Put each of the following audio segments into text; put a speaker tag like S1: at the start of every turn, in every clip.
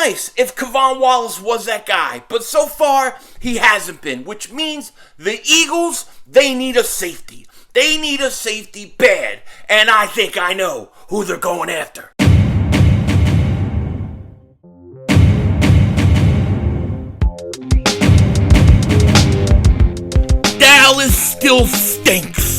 S1: nice if Kevon Wallace was that guy, but so far he hasn't been, which means the Eagles, they need a safety. They need a safety bad, and I think I know who they're going after. Dallas still stinks.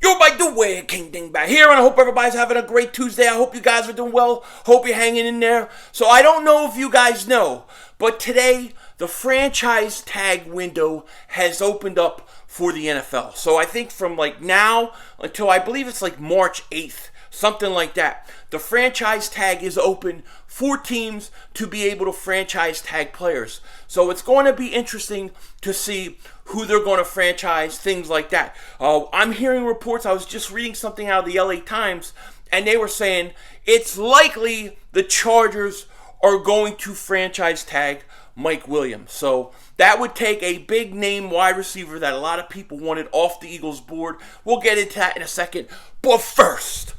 S1: Yo, by the way, King Dingbat here, and I hope everybody's having a great Tuesday. I hope you guys are doing well. Hope you're hanging in there. So I don't know if you guys know, but today the franchise tag window has opened up for the NFL. So I think from like now until I believe it's like March 8th, something like that, the franchise tag is open for teams to be able to franchise tag players. So it's going to be interesting to see who they're going to franchise, things like that. I'm hearing reports, I was just reading something out of the LA Times, and they were saying it's likely the Chargers are going to franchise tag Mike Williams. So that would take a big name wide receiver that a lot of people wanted off the Eagles board. We'll get into that in a second. But first,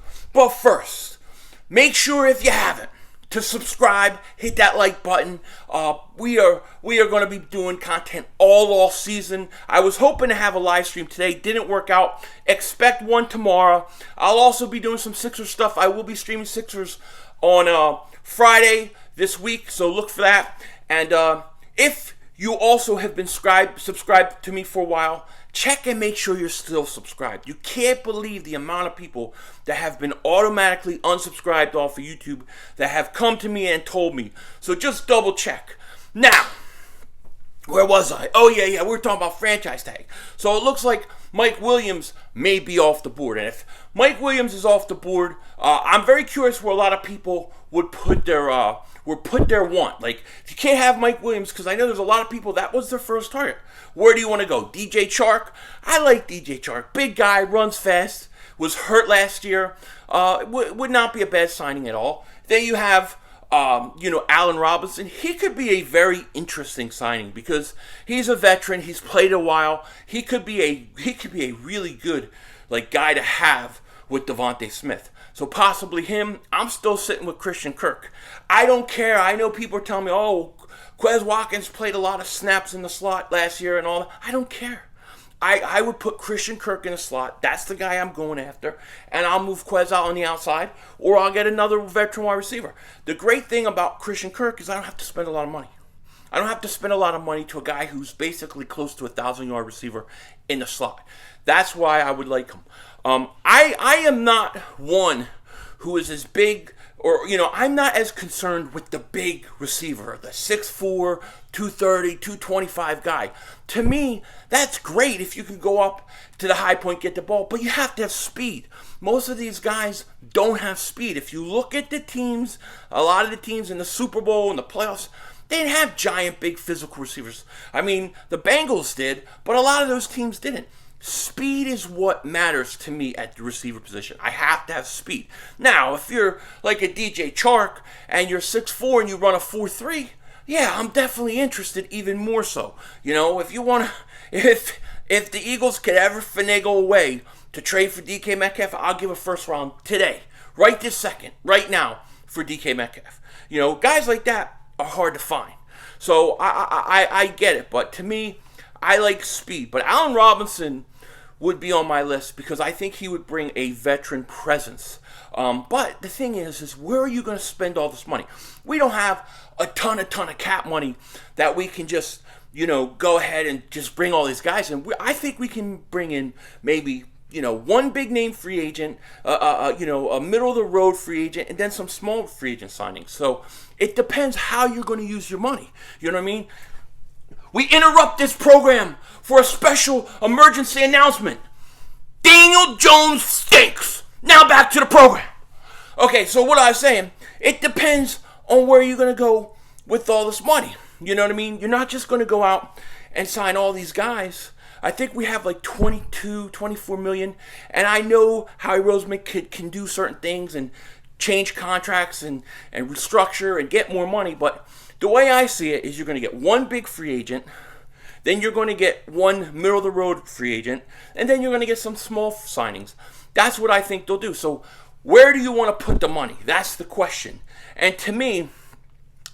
S1: make sure if you haven't to subscribe, hit that like button. We are going to be doing content all off season. I was hoping to have a live stream today, didn't work out. Expect one tomorrow. I'll also be doing some Sixers stuff. I will be streaming Sixers on Friday this week, so look for that. And if you also have been subscribed to me for a while, check and make sure you're still subscribed. You can't believe the amount of people that have been automatically unsubscribed off of YouTube that have come to me and told me. So just double check. Now, where was I? Oh, yeah, we were talking about franchise tag. So it looks like Mike Williams may be off the board. And if Mike Williams is off the board, I'm very curious where a lot of people would put their want. Like, you can't have Mike Williams, because I know there's a lot of people that was their first target. Where do you want to go? DJ Chark? I like DJ Chark. Big guy, runs fast, was hurt last year. Would not be a bad signing at all. Then you have Allen Robinson. He could be a very interesting signing because he's a veteran. He's played a while. He could be a really good guy to have with Devontae Smith. So possibly him. I'm still sitting with Christian Kirk. I don't care. I know people are telling me, oh, Quez Watkins played a lot of snaps in the slot last year and all that. I don't care. I would put Christian Kirk in the slot. That's the guy I'm going after. And I'll move Quez out on the outside, or I'll get another veteran wide receiver. The great thing about Christian Kirk is I don't have to spend a lot of money. I don't have to spend a lot of money to a guy who's basically close to a 1,000-yard receiver in the slot. That's why I would like him. I am not one who is as big, or, I'm not as concerned with the big receiver, the 6'4", 230, 225 guy. To me, that's great if you can go up to the high point, get the ball, but you have to have speed. Most of these guys don't have speed. If you look at the teams, a lot of the teams in the Super Bowl and the playoffs, they didn't have giant, big physical receivers. I mean, the Bengals did, but a lot of those teams didn't. Speed is what matters to me at the receiver position. I have to have speed. Now, if you're like a DJ Chark and you're 6'4" and you run a 4.3, yeah, I'm definitely interested even more so. If you want to, if the Eagles could ever finagle a way to trade for DK Metcalf, I'll give a first round today, right this second, right now, for DK Metcalf. Guys like that are hard to find. So I get it, but to me, I like speed. But Allen Robinson would be on my list because I think he would bring a veteran presence. But the thing is where are you going to spend all this money? We don't have a ton of cap money that we can just, go ahead and just bring all these guys in. I think we can bring in maybe, one big name free agent, a middle of the road free agent, and then some small free agent signings. So it depends how you're going to use your money. You know what I mean? We interrupt this program for a special emergency announcement. Daniel Jones stinks. Now back to the program. Okay, so what I was saying, it depends on where you're going to go with all this money. You know what I mean? You're not just going to go out and sign all these guys. I think we have like 22, 24 million. And I know Howie Roseman can do certain things and change contracts and restructure and get more money. But the way I see it is you're going to get one big free agent, then you're going to get one middle-of-the-road free agent, and then you're going to get some small signings. That's what I think they'll do. So where do you want to put the money? That's the question. And to me,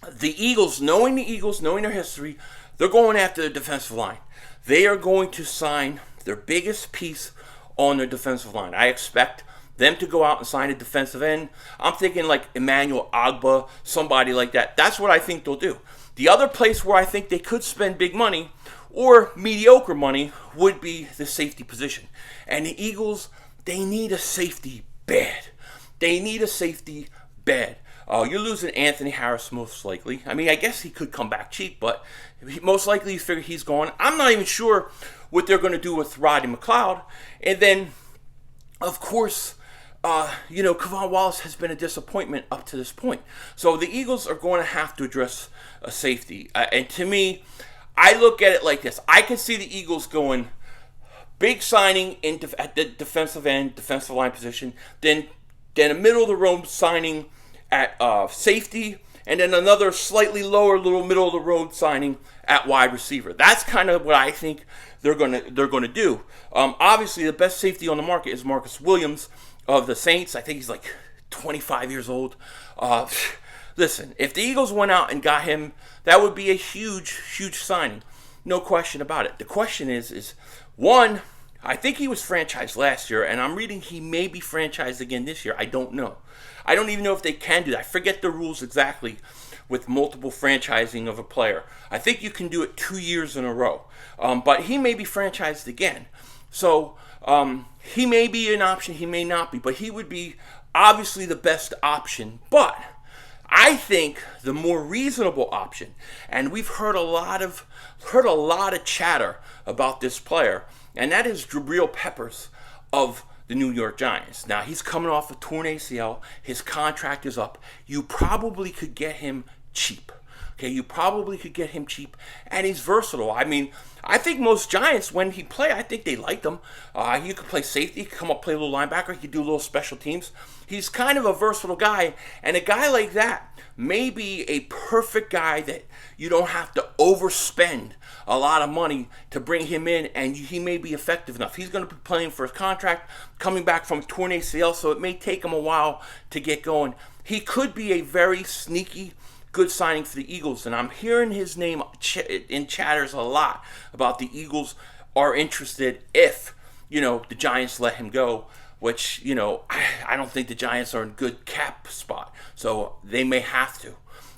S1: the Eagles, knowing their history, they're going after the defensive line. They are going to sign their biggest piece on their defensive line. I expect them to go out and sign a defensive end. I'm thinking like Emmanuel Ogbah, somebody like that. That's what I think they'll do. The other place where I think they could spend big money or mediocre money would be the safety position. And the Eagles, they need a safety bad. They need a safety bad. You're losing Anthony Harris most likely. I mean, I guess he could come back cheap, but most likely you figure he's gone. I'm not even sure what they're going to do with Roddy McLeod. And then, of course, Kevon Wallace has been a disappointment up to this point. So the Eagles are going to have to address a safety. And to me, I look at it like this. I can see the Eagles going big signing at the defensive end, defensive line position, then a middle of the road signing at safety, and then another slightly lower little middle of the road signing at wide receiver. That's kind of what I think they're gonna do. Obviously, the best safety on the market is Marcus Williams of the Saints. I think he's like 25 years old. Listen, if the Eagles went out and got him, that would be a huge, huge signing. No question about it. The question is one, I think he was franchised last year, and I'm reading he may be franchised again this year. I don't know. I don't even know if they can do that. I forget the rules exactly with multiple franchising of a player. I think you can do it 2 years in a row. But he may be franchised again. So he may be an option, he may not be. But he would be obviously the best option. But I think the more reasonable option, and we've heard a lot of chatter about this player, and that is Jabrill Peppers of the New York Giants. Now, he's coming off a torn ACL. His contract is up. You probably could get him cheap. Okay, you probably could get him cheap, and he's versatile. I mean, I think most Giants, when he play, I think they liked him. He could play safety, he could come up, play a little linebacker, he could do a little special teams. He's kind of a versatile guy, and a guy like that may be a perfect guy that you don't have to overspend a lot of money to bring him in, and he may be effective enough. He's going to be playing for his contract, coming back from torn ACL, so it may take him a while to get going. He could be a very sneaky, good signing for the Eagles, and I'm hearing his name in chatters a lot about the Eagles are interested if, the Giants let him go, which, I don't think the Giants are in good cap spot, so they may have to.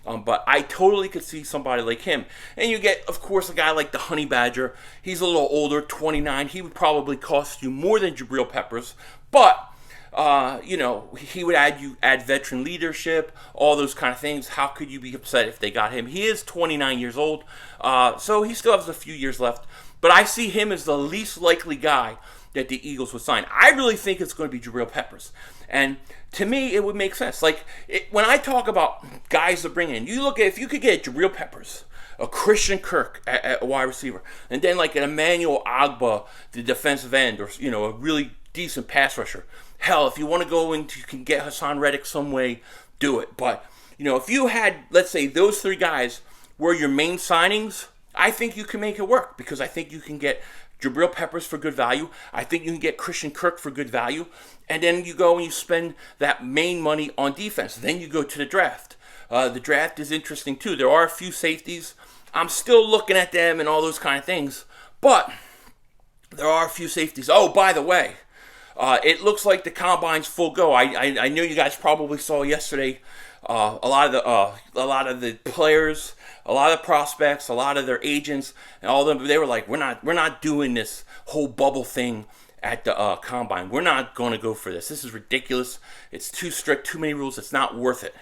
S1: But I totally could see somebody like him. And you get, of course, a guy like the Honey Badger. He's a little older, 29. He would probably cost you more than Jabrill Peppers, but he would add veteran leadership, all those kind of things. How could you be upset if they got him? He is 29 years old, so he still has a few years left. But I see him as the least likely guy that the Eagles would sign. I really think it's going to be Jabrill Peppers. And to me, it would make sense. When I talk about guys to bring in, you look at if you could get Jabrill Peppers, a Christian Kirk at wide receiver, and then like an Emmanuel Ogbah, the defensive end, or a really decent pass rusher. Hell, if you want to go and you can get Hassan Reddick some way, do it. But, if you had, let's say, those three guys were your main signings, I think you can make it work because I think you can get Jabrill Peppers for good value. I think you can get Christian Kirk for good value. And then you go and you spend that main money on defense. Then you go to the draft. The draft is interesting too. There are a few safeties. I'm still looking at them and all those kind of things. But there are a few safeties. Oh, by the way, it looks like the combine's full go. I know you guys probably saw yesterday a lot of the players, a lot of the prospects, a lot of their agents, and all of them. They were like, we're not doing this whole bubble thing at the combine. We're not going to go for this. This is ridiculous. It's too strict, too many rules. It's not worth it.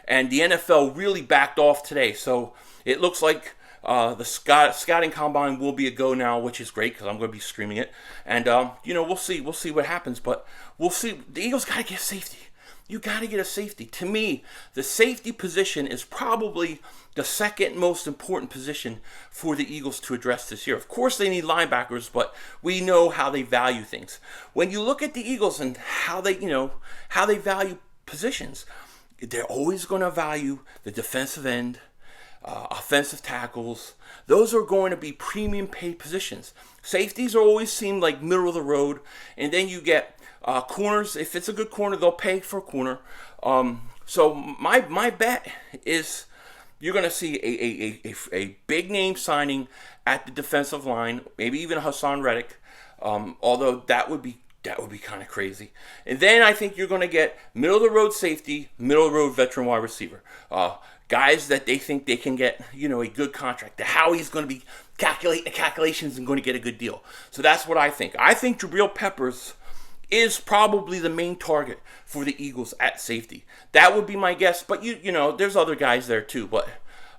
S1: And the NFL really backed off today. So it looks like the scouting combine will be a go now, which is great because I'm going to be streaming it. And, we'll see. We'll see what happens. But we'll see. The Eagles got to get safety. You got to get a safety. To me, the safety position is probably the second most important position for the Eagles to address this year. Of course, they need linebackers, but we know how they value things. When you look at the Eagles and how they value positions, they're always going to value the defensive end, offensive tackles. Those are going to be premium paid positions. Safeties always seem like middle of the road, and then you get Corners, if it's a good corner, they'll pay for a corner. So my bet is you're going to see a big name signing at the defensive line, maybe even Hassan Reddick. Although that would be kind of crazy. And then I think you're going to get middle of the road safety, middle of the road veteran wide receiver. Guys that they think they can get, a good contract. How he's going to be calculating the calculations and going to get a good deal. So that's what I think. I think Jabrill Peppers is probably the main target for the Eagles at safety. That would be my guess. But there's other guys there too. But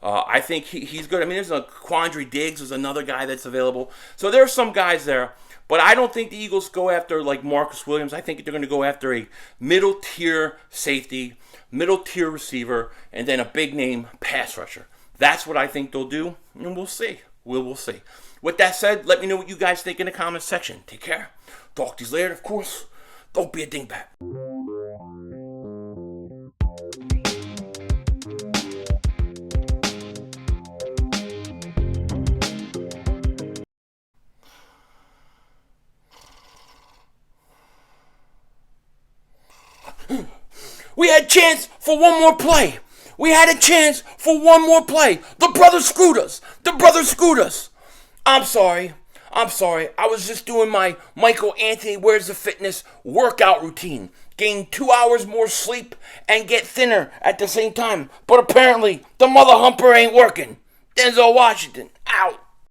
S1: I think he's good. I mean, there's a Quandre Diggs is another guy that's available. So there's some guys there. But I don't think the Eagles go after like Marcus Williams. I think they're going to go after a middle tier safety, middle tier receiver, and then a big name pass rusher. That's what I think they'll do, and we'll see. We'll see. With that said, let me know what you guys think in the comments section. Take care. Talk to you later, of course. Don't be a dingbat. We had a chance for one more play. We had a chance for one more play. The brothers screwed us. I'm sorry. I was just doing my Michael Anthony Where's the Fitness workout routine. Gain 2 hours more sleep and get thinner at the same time. But apparently, the mother humper ain't working. Denzel Washington, out.